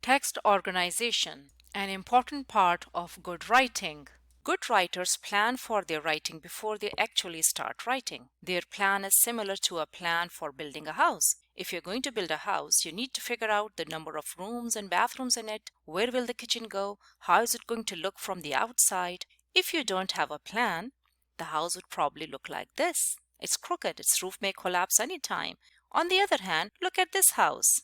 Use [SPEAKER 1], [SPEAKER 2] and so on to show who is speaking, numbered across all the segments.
[SPEAKER 1] Text organization, an important part of good writing. Good writers plan for their writing before they actually start writing. Their plan is similar to a plan for building a house. If you're going to build a house, you need to figure out the number of rooms and bathrooms in it, where will the kitchen go, how is it going to look from the outside. If you don't have a plan, the house would probably look like this. It's crooked, its roof may collapse anytime. On the other hand, look at this house.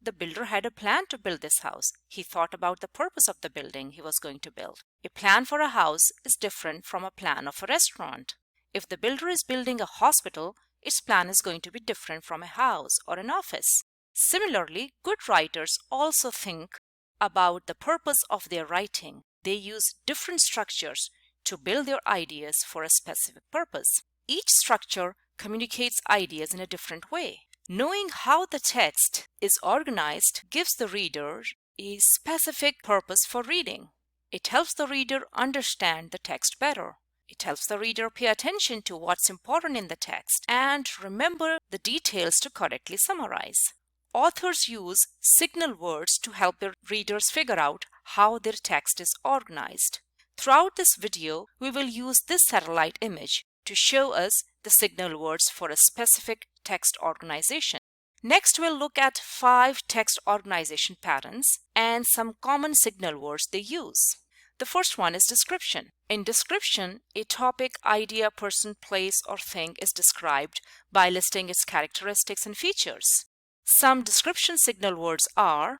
[SPEAKER 1] The builder had a plan to build this house. He thought about the purpose of the building he was going to build. A plan for a house is different from a plan of a restaurant. If the builder is building a hospital, its plan is going to be different from a house or an office. Similarly, good writers also think about the purpose of their writing. They use different structures to build their ideas for a specific purpose. Each structure communicates ideas in a different way. Knowing how the text is organized gives the reader a specific purpose for reading. It helps the reader understand the text better. It helps the reader pay attention to what's important in the text and remember the details to correctly summarize. Authors use signal words to help their readers figure out how their text is organized. Throughout this video, we will use this satellite image to show us the signal words for a specific text organization. Next, we'll look at 5 text organization patterns and some common signal words they use. The first one is description. In description, a topic, idea, person, place, or thing is described by listing its characteristics and features. Some description signal words are,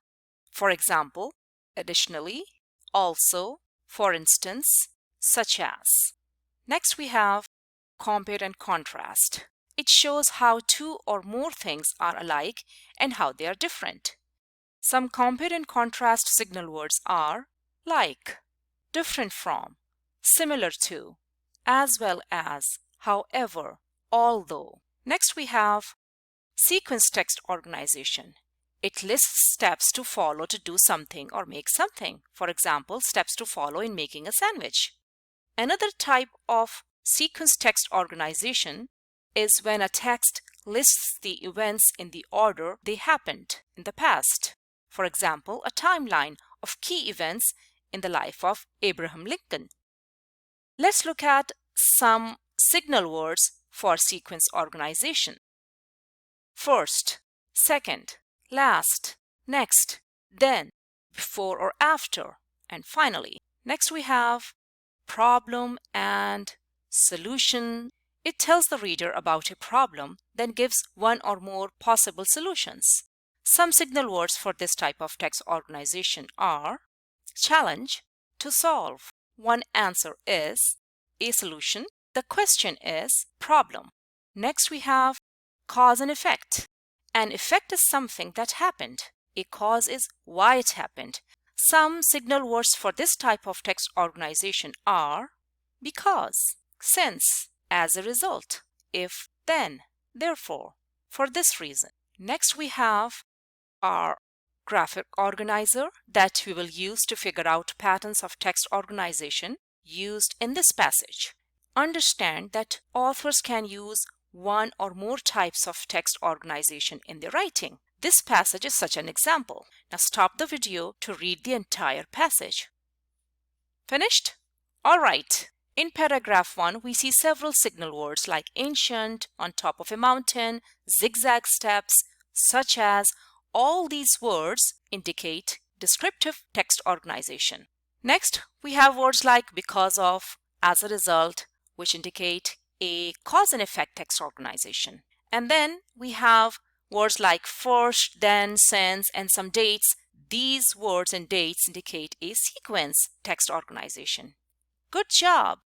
[SPEAKER 1] for example, additionally, also, for instance, such as. Next, we have compare and contrast. It shows how two or more things are alike and how they are different. Some compare and contrast signal words are like, different from, similar to, as well as, however, although. Next we have sequence text organization. It lists steps to follow to do something or make something. For example, steps to follow in making a sandwich. Another type of sequence text organization is when a text lists the events in the order they happened in the past. For example, a timeline of key events in the life of Abraham Lincoln. Let's look at some signal words for sequence organization. First, second, last, next, then, before or after, and finally. Next we have problem and solution. It tells the reader about a problem, then gives one or more possible solutions. Some signal words for this type of text organization are challenge, to solve. One answer is a solution. The question is problem. Next we have cause and effect. An effect is something that happened. A cause is why it happened. Some signal words for this type of text organization are because, since, as a result, if, then, therefore, for this reason. Next we have our graphic organizer that we will use to figure out patterns of text organization used in this passage. Understand that authors can use one or more types of text organization in their writing. This passage is such an example. Now stop the video to read the entire passage. Finished? All right. In paragraph 1, we see several signal words like ancient, on top of a mountain, zigzag steps, such as. All these words indicate descriptive text organization. Next, we have words like because of, as a result, which indicate a cause and effect text organization. And then we have words like first, then, since, and some dates. These words and dates indicate a sequence text organization. Good job!